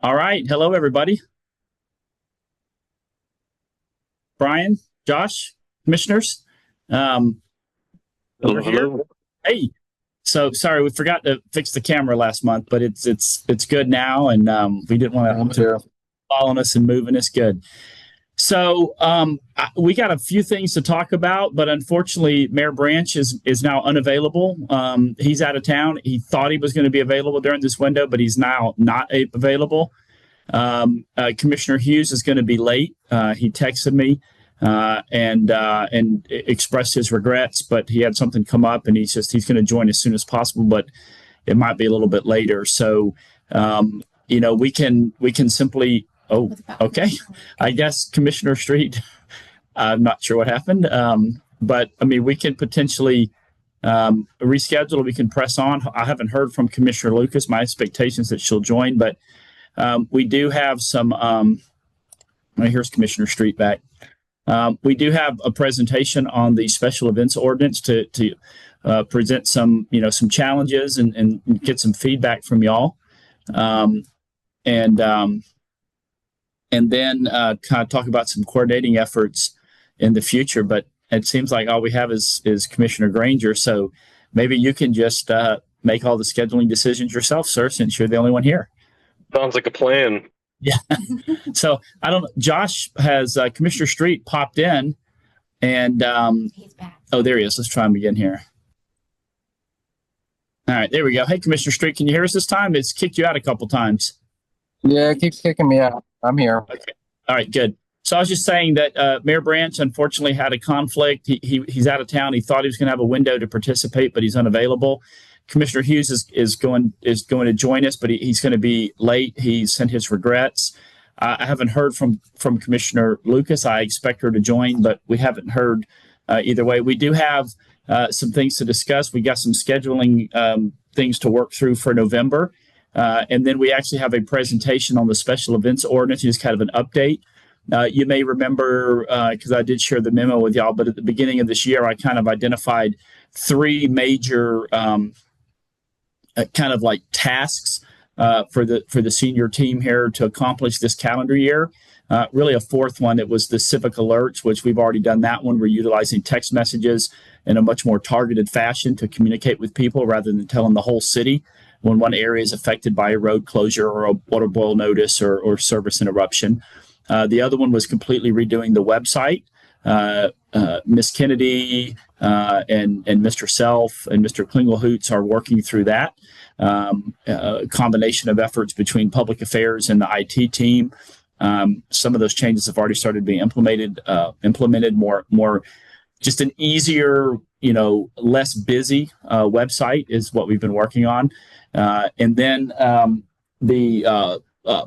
All right. Hello, everybody. Brian, Josh, commissioners. Um, we're Hello, here. hello. Hey. So sorry, we forgot to fix the camera last month, but it's good now, and we didn't want I'm to here. following us and moving us good. So we got a few things to talk about, but unfortunately, Mayor Branch is now unavailable. He's out of town. He thought he was going to be available during this window, but he's now not available. Commissioner Hughes is going to be late. He texted me and expressed his regrets, but he had something come up, and he's going to join as soon as possible, but it might be a little bit later. So we can simply. Oh, okay. I guess Commissioner Street. I'm not sure what happened, but I mean we can potentially reschedule. We can press on. I haven't heard from Commissioner Lucas. My expectation is that she'll join, but we do have some. Here's Commissioner Street back. We do have a presentation on the special events ordinance to present some challenges and get some feedback from y'all, um, and um, and then kind of talk about some coordinating efforts in the future. But it seems like all we have is Commissioner Granger, so maybe you can just make all the scheduling decisions yourself, sir, since you're the only one here. Sounds like a plan. Yeah. So I don't know. Josh has Commissioner Street popped in, and He's back. oh, there he is. Let's try him again here. All right, there we go. Hey, Commissioner Street, can you hear us this time? It's kicked you out a couple times. Yeah, it keeps kicking me out. I'm here. Okay. All right, good. So I was just saying that Mayor Branch unfortunately had a conflict. He's out of town. He thought he was going to have a window to participate, but he's unavailable. Commissioner Hughes is going to join us, but he's going to be late. He sent his regrets. I haven't heard from Commissioner Lucas. I expect her to join, but we haven't heard either way. We do have some things to discuss. We got some scheduling things to work through for November. And then we actually have a presentation on the special events ordinance, just kind of an update. You may remember, because I did share the memo with y'all, but at the beginning of this year, I kind of identified three major kind of like tasks for the senior team here to accomplish this calendar year. Really a fourth one, it was the civic alerts, which we've already done that one. We're utilizing text messages in a much more targeted fashion to communicate with people rather than telling the whole city when one area is affected by a road closure or a water boil notice or service interruption. The other one was completely redoing the website. Miss Kennedy and Mr. Self and Mr. Klingelhoots are working through that. A combination of efforts between public affairs and the IT team. Some of those changes have already started being implemented more just an easier, less busy website is what we've been working on. And then the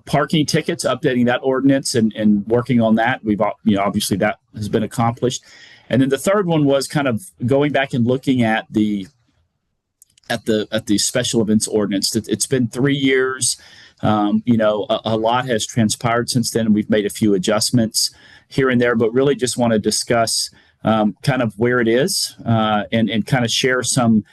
parking tickets, updating that ordinance and working on that. We've, obviously that has been accomplished. And then the third one was kind of going back and looking at the special events ordinance. It's been 3 years. A lot has transpired since then, and we've made a few adjustments here and there, but really just want to discuss kind of where it is and kind of share some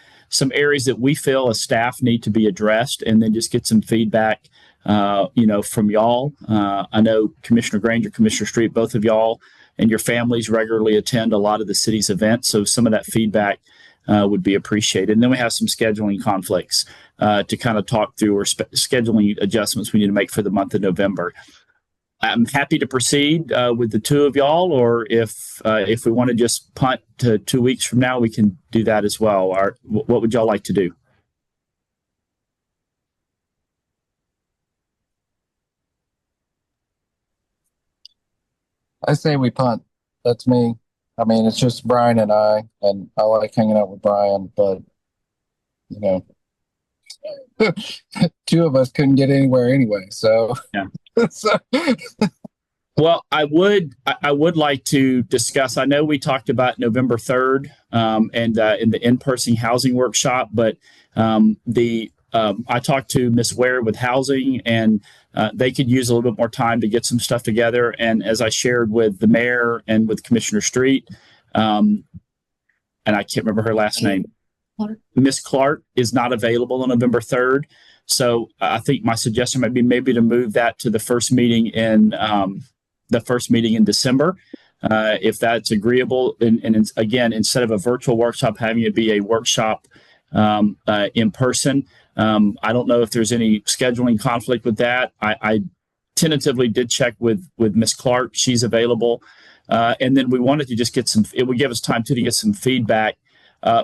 areas that we feel as staff need to be addressed, and then just get some feedback, from y'all. I know Commissioner Granger, Commissioner Street, both of y'all and your families regularly attend a lot of the city's events, so some of that feedback would be appreciated. And then we have some scheduling conflicts to kind of talk through, or scheduling adjustments we need to make for the month of November. I'm happy to proceed with the two of y'all, or if we want to just punt to 2 weeks from now, we can do that as well. What would y'all like to do? I say we punt. That's me. I mean, it's just Brian and I like hanging out with Brian, but you know, two of us couldn't get anywhere anyway. So, Yeah. so Well, I would like to discuss. I know we talked about November 3rd and in the in-person housing workshop, but I talked to Miss Ware with housing, and they could use a little bit more time to get some stuff together. And as I shared with the mayor and with Commissioner Street, and I can't remember her last name, Miss Clark is not available on November 3rd. So I think my suggestion might be maybe to move that to the first meeting in December, if that's agreeable. And again, instead of a virtual workshop, having it be a workshop in person. I don't know if there's any scheduling conflict with that. I tentatively did check with Miss Clark. She's available. And then we wanted to just get it would give us time to get some feedback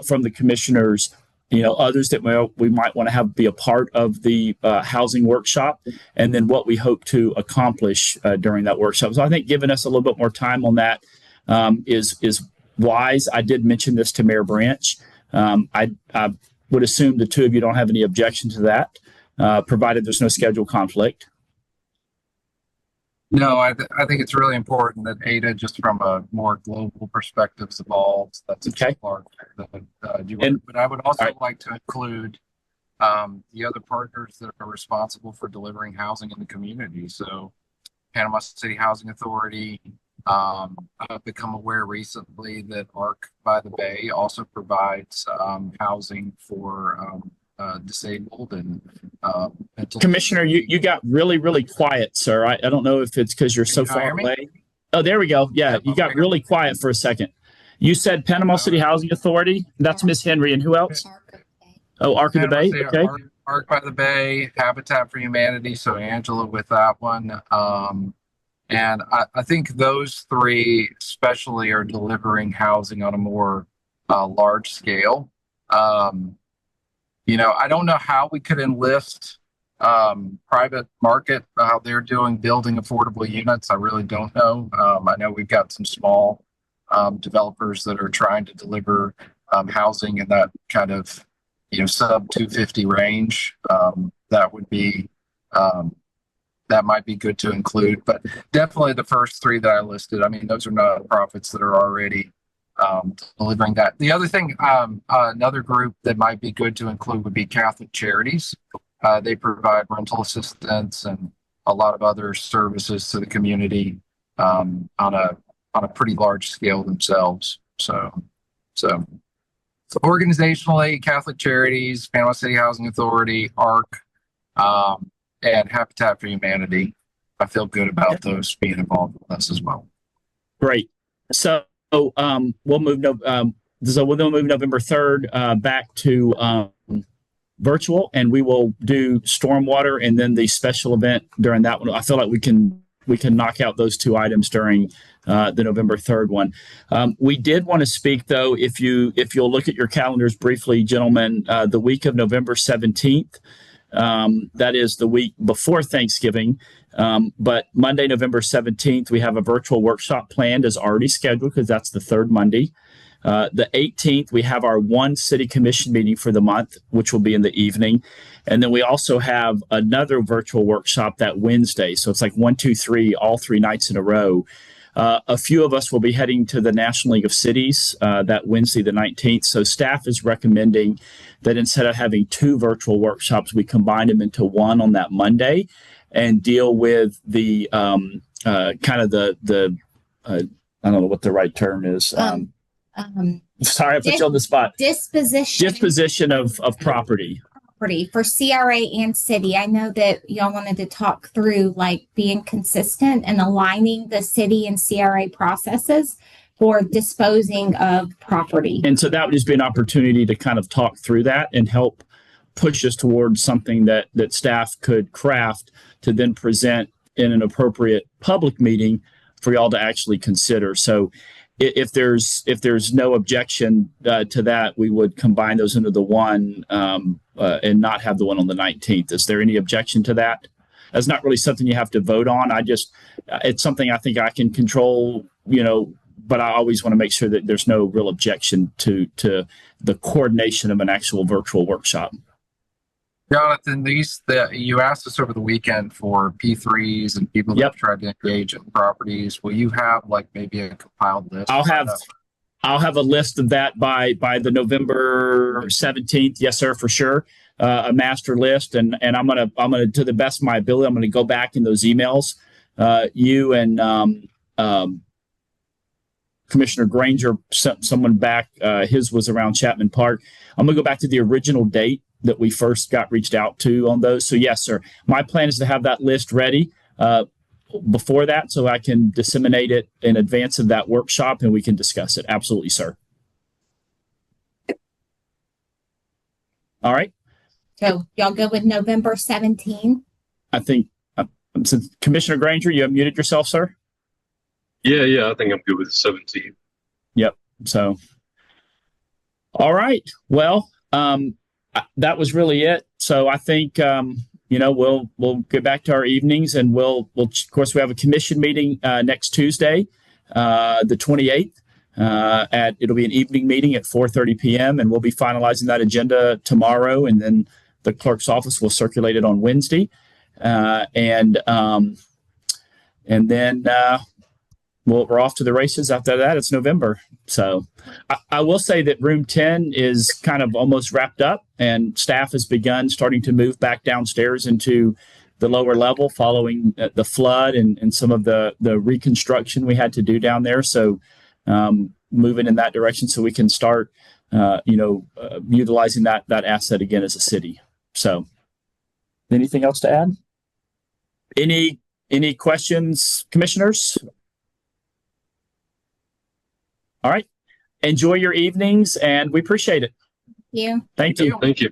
from the commissioners, others that we might want to have be a part of the housing workshop, and then what we hope to accomplish during that workshop. So I think giving us a little bit more time on that is wise. I did mention this to Mayor Branch. I would assume the two of you don't have any objection to that, provided there's no schedule conflict. No, I think it's really important that ADA, just from a more global perspective, evolves. That's okay. But I would also like to include the other partners that are responsible for delivering housing in the community. So Panama City Housing Authority. I've become aware recently that ARC by the Bay also provides housing for disabled and mental. Commissioner, you got really, really quiet, sir. I don't know if it's because you're so far away. Oh, there we go. Yeah, you got really quiet for a second. You said Panama City Housing Authority. That's Miss Henry, and who else? Oh, Arc of the Bay. Okay. ARC by the Bay, Habitat for Humanity. So Angela with that one. And I think those three especially are delivering housing on a more large scale. I don't know how we could enlist private market, how they're doing building affordable units. I really don't know. I know we've got some small developers that are trying to deliver housing in that kind of, sub 250 range. That would be, that might be good to include, but definitely the first three that I listed, I mean, those are nonprofits that are already delivering that. The other thing, another group that might be good to include would be Catholic Charities. They provide rental assistance and a lot of other services to the community on a pretty large scale themselves. So organizationally, Catholic Charities, Panama City Housing Authority, ARC, and Habitat for Humanity. I feel good about those being involved with us as well. Great. So we'll move November 3rd back to virtual, and we will do stormwater and then the special event during that one. I feel like we can knock out those two items during the November 3rd one. We did want to speak, though, if you'll look at your calendars briefly, gentlemen, the week of November 17th. That is the week before Thanksgiving. But Monday, November 17th, we have a virtual workshop planned as already scheduled because that's the third Monday. The 18th, we have our one city commission meeting for the month, which will be in the evening. And then we also have another virtual workshop that Wednesday. So it's like 1, 2, 3, all 3 nights in a row. A few of us will be heading to the National League of Cities that Wednesday, the 19th. So staff is recommending that instead of having 2 virtual workshops, we combine them into one on that Monday and deal with the kind of the I don't know what the right term is. Sorry, I put you on the spot. Disposition of property. For CRA and city. I know that y'all wanted to talk through like being consistent and aligning the city and CRA processes for disposing of property. And so that would just be an opportunity to kind of talk through that and help push us towards something that staff could craft to then present in an appropriate public meeting for y'all to actually consider. So if there's no objection to that, we would combine those into the one and not have the one on the 19th. Is there any objection to that? That's not really something you have to vote on. It's something I think I can control, but I always want to make sure that there's no real objection to the coordination of an actual virtual workshop. Jonathan, you asked us over the weekend for P3s and people that have tried to engage in properties. Will you have like maybe a compiled list? I'll have a list of that by the November 17th. Yes, sir, for sure. A master list, and I'm gonna to the best of my ability, I'm gonna go back in those emails. You and Commissioner Granger sent someone back. His was around Chapman Park. I'm gonna go back to the original date that we first got reached out to on those. So yes, sir. My plan is to have that list ready before that, so I can disseminate it in advance of that workshop, and we can discuss it. Absolutely, sir. All right. So y'all go with November 17. I think since Commissioner Granger, you have muted yourself, sir. Yeah, I think I'm good with 17. Yep. So, all right. Well, that was really it. So I think we'll get back to our evenings, and we'll of course we have a commission meeting next Tuesday, the 28th. It'll be an evening meeting at 4:30 p.m. and we'll be finalizing that agenda tomorrow, and then the clerk's office will circulate it on Wednesday, and then we're off to the races. After that, it's November. So I will say that room 10 is kind of almost wrapped up, and staff has begun starting to move back downstairs into the lower level following the flood and some of the reconstruction we had to do down there. So moving in that direction so we can start, utilizing that asset again as a city. So anything else to add? Any questions, commissioners? All right. Enjoy your evenings, and we appreciate it. You. Thank you. Thank you.